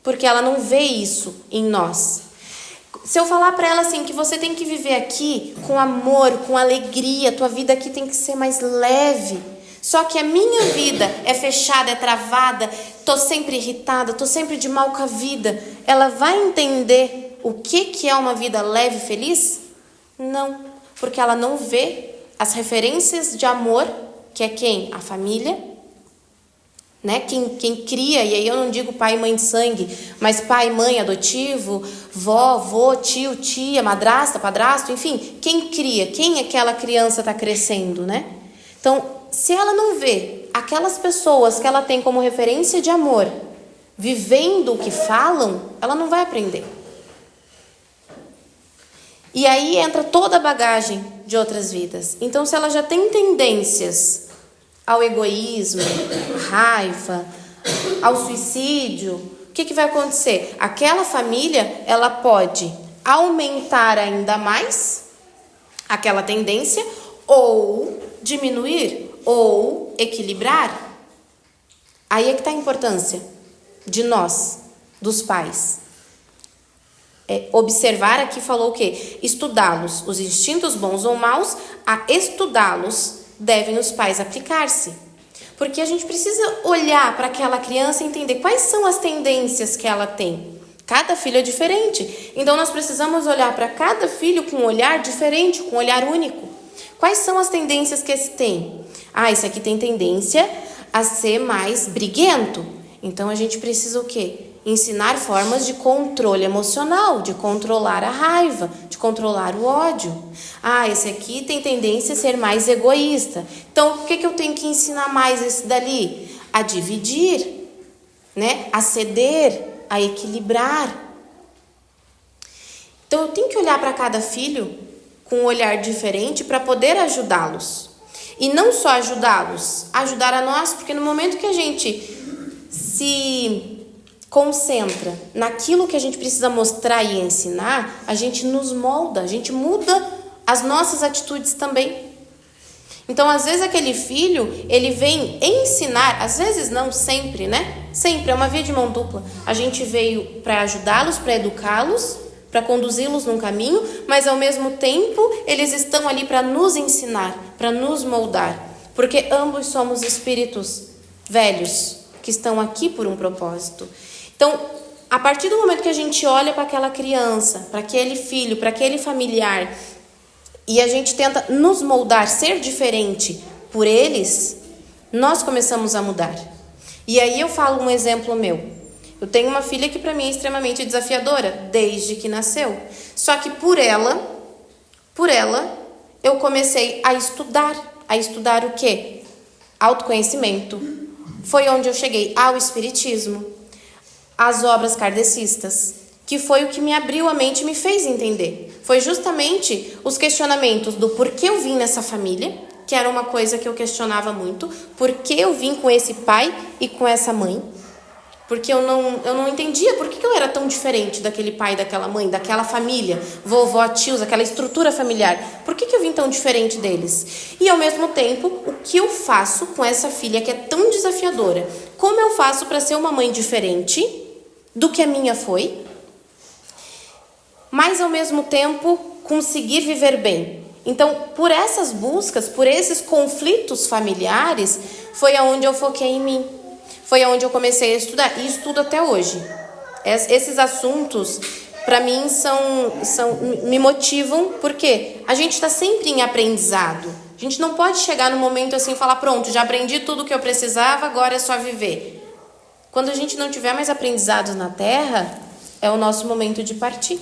A: porque ela não vê isso em nós. Se eu falar para ela assim, que você tem que viver aqui com amor, com alegria, tua vida aqui tem que ser mais leve, só que a minha vida é fechada, é travada, tô sempre irritada, tô sempre de mal com a vida, ela vai entender o que é uma vida leve e feliz? Não, porque ela não vê as referências de amor, que é quem? A família, né? Quem cria, e aí eu não digo pai e mãe de sangue, mas pai, mãe, adotivo, vó, vô, tio, tia, madrasta, padrasto, enfim, quem cria, quem aquela criança está crescendo, né? Então, se ela não vê aquelas pessoas que ela tem como referência de amor, vivendo o que falam, ela não vai aprender. E aí entra toda a bagagem de outras vidas. Então, se ela já tem tendências ao egoísmo, à raiva, ao suicídio, o que vai acontecer? Aquela família, ela pode aumentar ainda mais aquela tendência, ou diminuir, ou equilibrar. Aí é que está a importância de nós, dos pais. Observar aqui falou o quê? Estudá-los, os instintos bons ou maus, a estudá-los devem os pais aplicar-se. Porque a gente precisa olhar para aquela criança e entender quais são as tendências que ela tem. Cada filho é diferente. Então, nós precisamos olhar para cada filho com um olhar diferente, com um olhar único. Quais são as tendências que esse tem? Esse aqui tem tendência a ser mais briguento. Então, a gente precisa o quê? Ensinar formas de controle emocional, de controlar a raiva, de controlar o ódio. Esse aqui tem tendência a ser mais egoísta. Então, o que eu tenho que ensinar mais esse dali? A dividir, né? A ceder, a equilibrar. Então, eu tenho que olhar para cada filho com um olhar diferente para poder ajudá-los. E não só ajudá-los, ajudar a nós, porque no momento que a gente se concentra naquilo que a gente precisa mostrar e ensinar, a gente nos molda, a gente muda as nossas atitudes também. Então, às vezes, aquele filho, ele vem ensinar, às vezes não, sempre, né? Sempre, é uma via de mão dupla. A gente veio para ajudá-los, para educá-los, para conduzi-los num caminho, mas, ao mesmo tempo, eles estão ali para nos ensinar, para nos moldar. Porque ambos somos espíritos velhos, que estão aqui por um propósito. Então, a partir do momento que a gente olha para aquela criança, para aquele filho, para aquele familiar, e a gente tenta nos moldar, ser diferente por eles, nós começamos a mudar. E aí eu falo um exemplo meu. Eu tenho uma filha que para mim é extremamente desafiadora, desde que nasceu. Só que por ela, eu comecei a estudar. A estudar o quê? Autoconhecimento. Foi onde eu cheguei ao espiritismo, às obras kardecistas, que foi o que me abriu a mente e me fez entender. Foi justamente os questionamentos do porquê eu vim nessa família, que era uma coisa que eu questionava muito, por que eu vim com esse pai e com essa mãe, porque eu não entendia por que eu era tão diferente daquele pai, daquela mãe, daquela família, vovó, tios, aquela estrutura familiar. Por que eu vim tão diferente deles? E, ao mesmo tempo, o que eu faço com essa filha que é tão desafiadora? Como eu faço para ser uma mãe diferente do que a minha foi, mas, ao mesmo tempo, conseguir viver bem? Então, por essas buscas, por esses conflitos familiares, foi aonde eu foquei em mim. Foi aonde eu comecei a estudar, e estudo até hoje. Esses assuntos, para mim, me motivam, porque a gente está sempre em aprendizado. A gente não pode chegar no momento assim e falar, pronto, já aprendi tudo o que eu precisava, agora é só viver. Quando a gente não tiver mais aprendizados na Terra, é o nosso momento de partir.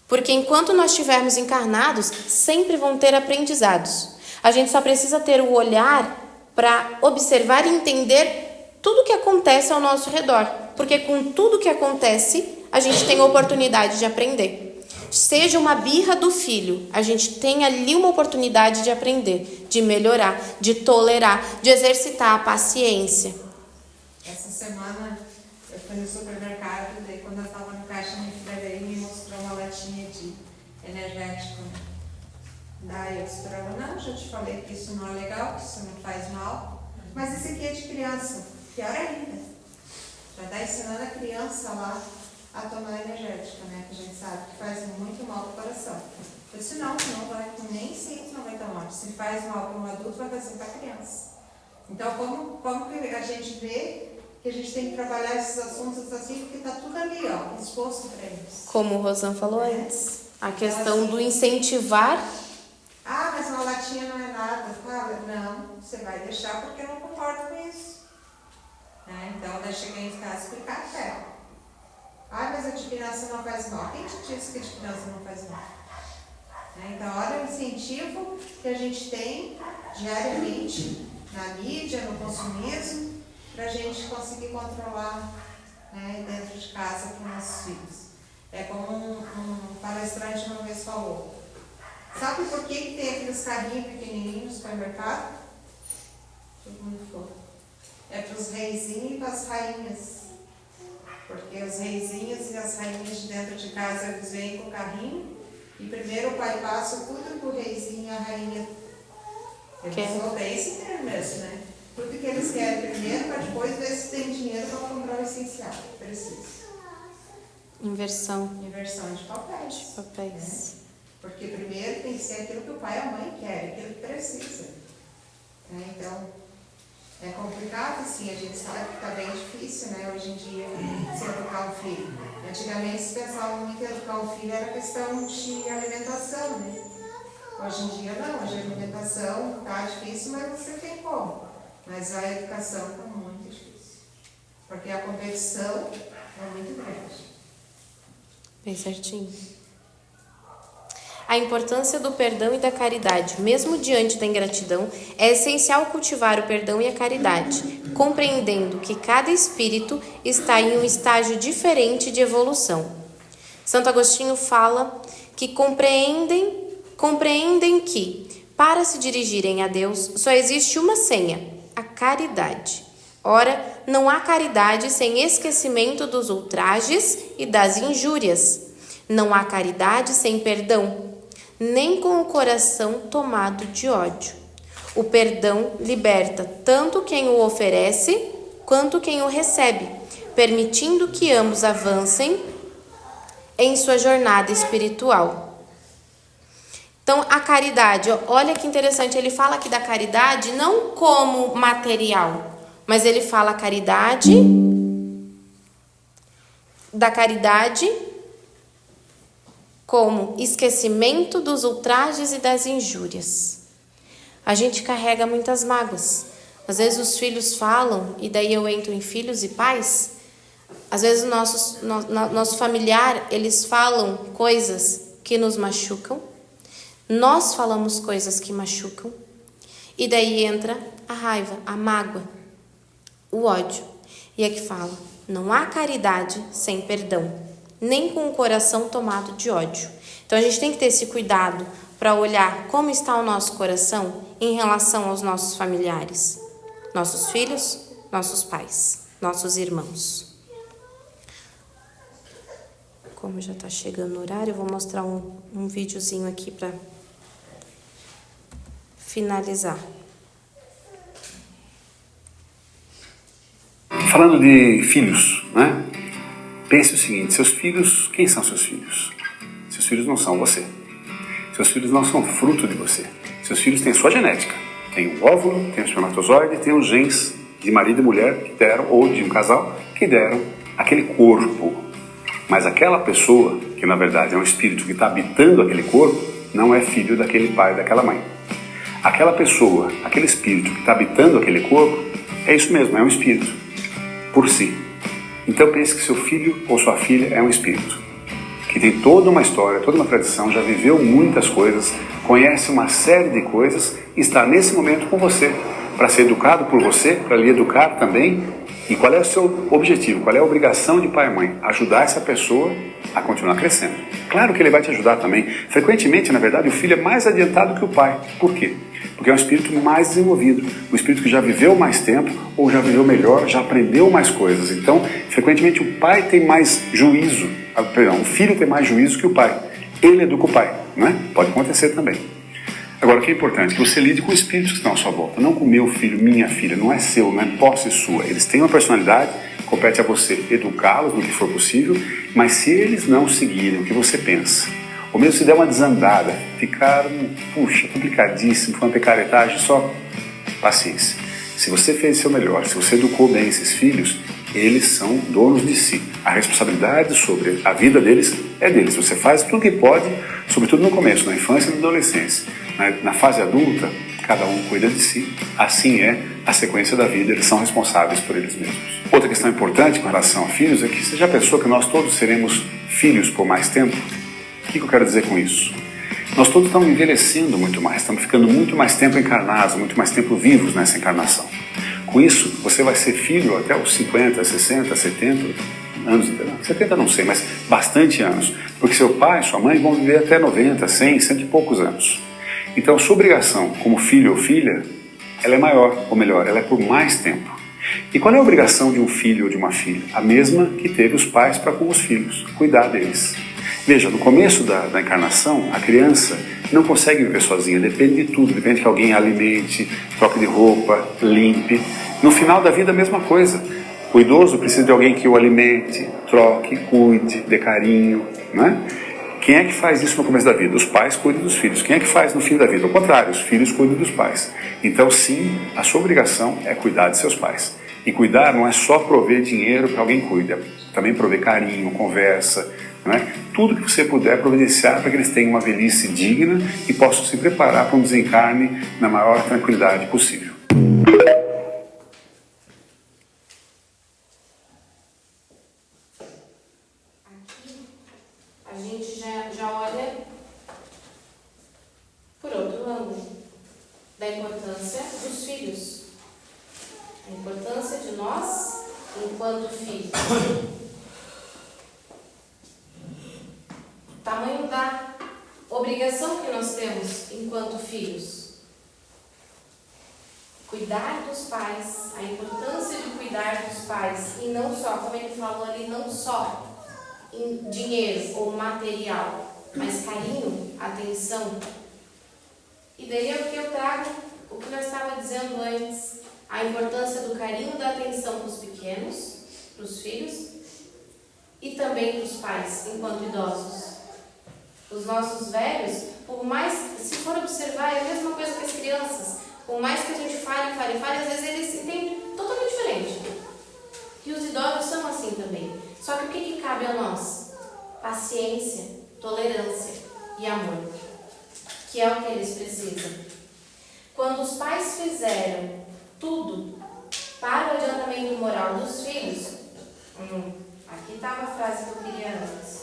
A: Porque enquanto nós estivermos encarnados, sempre vão ter aprendizados. A gente só precisa ter o olhar para observar e entender tudo que acontece ao nosso redor, porque com tudo que acontece, a gente tem a oportunidade de aprender. Seja uma birra do filho, a gente tem ali uma oportunidade de aprender, de melhorar, de tolerar, de exercitar a paciência.
G: Essa semana eu fui no supermercado, daí quando eu estava no caixa, minha filha veio e me mostrou uma latinha de energético. Daí eu disse para ela, não, já te falei que isso não é legal, que isso não faz mal, mas esse aqui é de criança. Pior ainda, já está ensinando a criança lá a tomar energética, né? Que a gente sabe que faz muito mal para o coração. Eu disse, não vai, nem sempre não vai tomar. Se faz mal para um adulto, vai fazer para a criança. Então, como que a gente vê que a gente tem que trabalhar esses assuntos assim, porque está tudo ali, ó, exposto para eles.
A: Como o Rosan falou antes, a questão do incentivar.
G: Ah, mas uma latinha não é nada. Fala, não, você vai deixar porque eu não concordo com isso. Né? Então, eu cheguei em casa e explicar para ela. Ah, mas a dipinância não faz mal. Quem te disse que a dipinância não faz mal? Né? Então, olha o incentivo que a gente tem diariamente na mídia, no consumismo, para a gente conseguir controlar, né, dentro de casa com nossos filhos. É como um palestrante uma vez falou. Sabe por que tem aqueles carrinhos pequenininhos no supermercado? Todo mundo falou. É para os reizinhos e para as rainhas. Porque os reizinhos e as rainhas de dentro de casa, eles vêm com o carrinho e primeiro o pai passa tudo para o reizinho e a rainha. Eles vão bem esse termo mesmo, né? Tudo que eles querem primeiro, para depois ver se tem dinheiro para comprar o essencial. Precisa.
A: Inversão
G: Inversão de papéis.
A: de papéis.
G: Né? Porque primeiro tem que ser aquilo que o pai e a mãe querem, aquilo que precisa. Né? Então, é complicado, sim, a gente sabe que está bem difícil, né, hoje em dia, se educar um filho. Antigamente se pensava muito em educar um filho, era questão de alimentação, né? Hoje em dia não, hoje a alimentação está difícil, mas você tem como. Mas a educação está muito difícil. Porque a competição é muito grande.
A: Bem certinho. A importância do perdão e da caridade, mesmo diante da ingratidão, é essencial cultivar o perdão e a caridade, compreendendo que cada espírito está em um estágio diferente de evolução. Santo Agostinho fala que compreendem que, para se dirigirem a Deus, só existe uma senha, a caridade. Ora, não há caridade sem esquecimento dos ultrajes e das injúrias. Não há caridade sem perdão, nem com o coração tomado de ódio. O perdão liberta tanto quem o oferece quanto quem o recebe, permitindo que ambos avancem em sua jornada espiritual. Então, a caridade, olha que interessante, ele fala aqui da caridade não como material, mas ele fala da caridade como esquecimento dos ultrajes e das injúrias. A gente carrega muitas mágoas. Às vezes os filhos falam, e daí eu entro em filhos e pais. Às vezes nosso familiar, eles falam coisas que nos machucam. Nós falamos coisas que machucam. E daí entra a raiva, a mágoa, o ódio. E é que fala, não há caridade sem perdão, nem com o coração tomado de ódio. Então, a gente tem que ter esse cuidado para olhar como está o nosso coração em relação aos nossos familiares, nossos filhos, nossos pais, nossos irmãos. Como já está chegando o horário, eu vou mostrar um videozinho aqui para finalizar.
H: Falando de filhos, né? Pense o seguinte, seus filhos, quem são seus filhos? Seus filhos não são você. Seus filhos não são fruto de você. Seus filhos têm sua genética. Tem o óvulo, tem o espermatozoide, tem os genes de marido e mulher que deram, ou de um casal, que deram aquele corpo. Mas aquela pessoa, que na verdade é um espírito que está habitando aquele corpo, não é filho daquele pai e daquela mãe. Aquela pessoa, aquele espírito que está habitando aquele corpo, é isso mesmo, é um espírito, por si. Então pense que seu filho ou sua filha é um espírito, que tem toda uma história, toda uma tradição, já viveu muitas coisas, conhece uma série de coisas e está nesse momento com você, para ser educado por você, para lhe educar também. E qual é o seu objetivo, qual é a obrigação de pai e mãe? Ajudar essa pessoa a continuar crescendo. Claro que ele vai te ajudar também. Frequentemente, na verdade, o filho é mais adiantado que o pai. Por quê? Porque é um espírito mais desenvolvido, um espírito que já viveu mais tempo, ou já viveu melhor, já aprendeu mais coisas. Então, frequentemente o pai tem mais juízo, o filho tem mais juízo que o pai. Ele educa o pai, não é? Pode acontecer também. Agora, o que é importante? Que você lide com espíritos que estão à sua volta, não com meu filho, minha filha, não é seu, não é posse sua. Eles têm uma personalidade, compete a você educá-los no que for possível, mas se eles não seguirem o que você pensa, ou mesmo se der uma desandada, ficar, puxa, complicadíssimo, foi uma picaretagem, só paciência. Se você fez o seu melhor, se você educou bem esses filhos, eles são donos de si. A responsabilidade sobre a vida deles é deles. Você faz tudo que pode, sobretudo no começo, na infância e na adolescência. Na fase adulta, cada um cuida de si. Assim é a sequência da vida, eles são responsáveis por eles mesmos. Outra questão importante com relação a filhos é que você já pensou que nós todos seremos filhos por mais tempo? O que eu quero dizer com isso? Nós todos estamos envelhecendo muito mais, estamos ficando muito mais tempo encarnados, muito mais tempo vivos nessa encarnação. Com isso, você vai ser filho até os 50, 60, 70 anos, 70 não sei, mas bastante anos, porque seu pai e sua mãe vão viver até 90, 100, cento e poucos anos. Então, sua obrigação como filho ou filha, ela é maior, ou melhor, ela é por mais tempo. E qual é a obrigação de um filho ou de uma filha? A mesma que teve os pais para com os filhos, cuidar deles. Veja, no começo da encarnação, a criança não consegue viver sozinha, depende de tudo, depende que alguém a alimente, troque de roupa, limpe. No final da vida, a mesma coisa. O idoso precisa de alguém que o alimente, troque, cuide, dê carinho, né? Quem é que faz isso no começo da vida? Os pais cuidam dos filhos. Quem é que faz no fim da vida? Ao contrário, os filhos cuidam dos pais. Então, sim, a sua obrigação é cuidar de seus pais. E cuidar não é só prover dinheiro para alguém cuidar, também prover carinho, conversa, não é? Tudo que você puder providenciar para que eles tenham uma velhice digna e possam se preparar para um desencarne na maior tranquilidade possível.
A: Aqui a gente já olha por outro ângulo, da importância dos filhos, a importância de nós enquanto filhos. Tamanho da obrigação que nós temos enquanto filhos. Cuidar dos pais, a importância de cuidar dos pais, e não só, como ele falou ali, não só em dinheiro ou material, mas carinho, atenção. E daí é o que eu trago, o que nós estávamos dizendo antes, a importância do carinho, da atenção para os pequenos, para os filhos, e também para os pais, enquanto idosos. Os nossos velhos, por mais, se for observar, é a mesma coisa que as crianças. Por mais que a gente fale, às vezes eles entendem totalmente diferente. E os idosos são assim também. Só que o que cabe a nós? Paciência, tolerância e amor, que é o que eles precisam. Quando os pais fizeram tudo para o adiantamento moral dos filhos, aqui estava a frase que eu queria antes.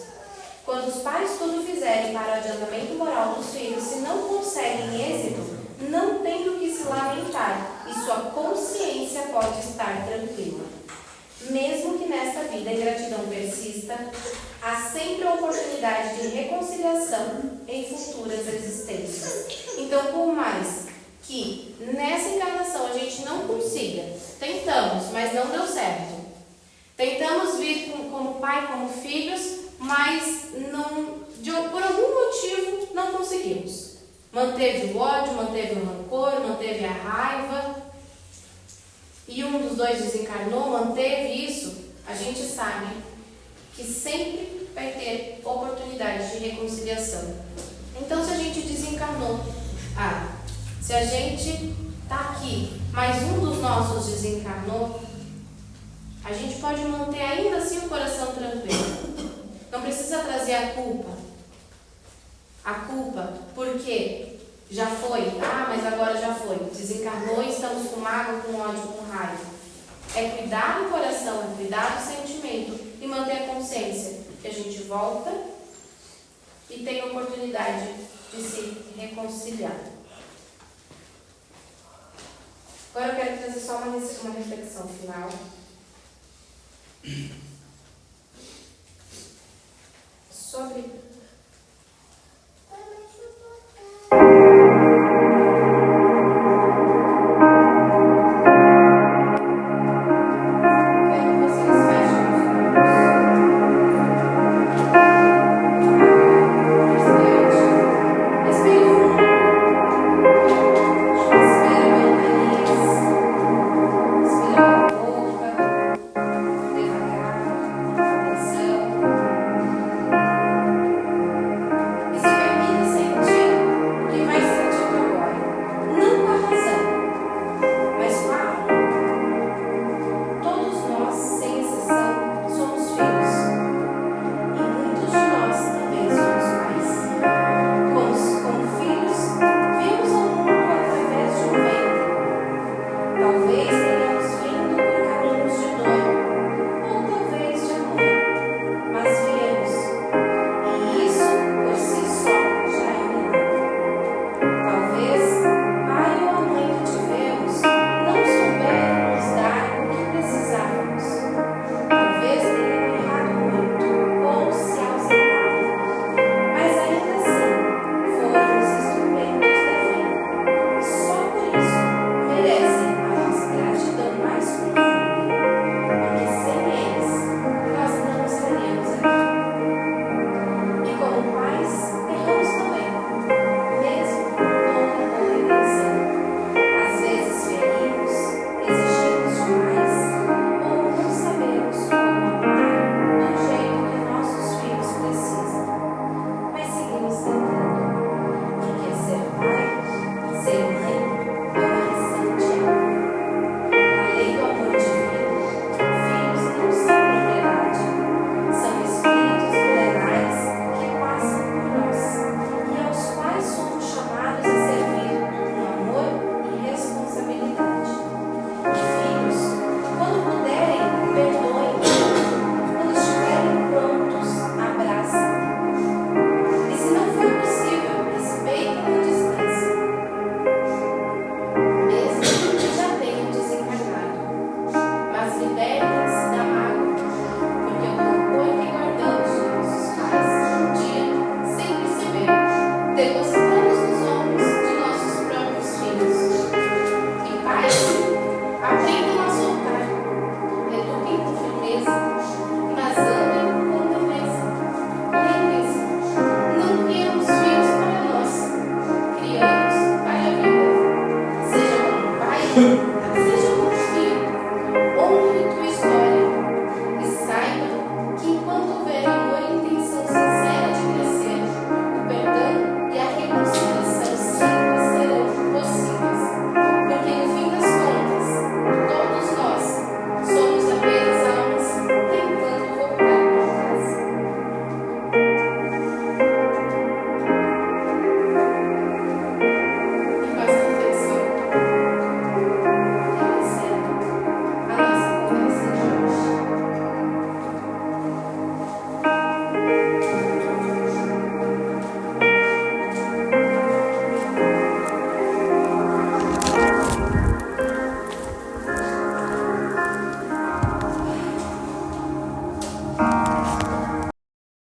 A: Quando os pais tudo fizerem para o adiantamento moral dos filhos, se não conseguem êxito, não tem do que se lamentar e sua consciência pode estar tranquila. Mesmo que nesta vida a ingratidão persista, há sempre a oportunidade de reconciliação em futuras existências. Então, por mais que nessa encarnação a gente não consiga, tentamos, mas não deu certo. Tentamos vir como pai, como filhos, mas não, por algum motivo não conseguimos. Manteve o ódio, manteve o rancor, manteve a raiva, e um dos dois desencarnou, manteve isso. A gente sabe que sempre vai ter oportunidade de reconciliação. Então, se a gente desencarnou, se a gente está aqui, mas um dos nossos desencarnou, a gente pode manter ainda assim o coração tranquilo. Não precisa trazer a culpa. A culpa, porque já foi, mas agora já foi. Desencarnou e estamos com mágoa, com ódio, com raiva. É cuidar do coração, é cuidar do sentimento e manter a consciência que a gente volta e tem a oportunidade de se reconciliar. Agora eu quero trazer só uma reflexão final.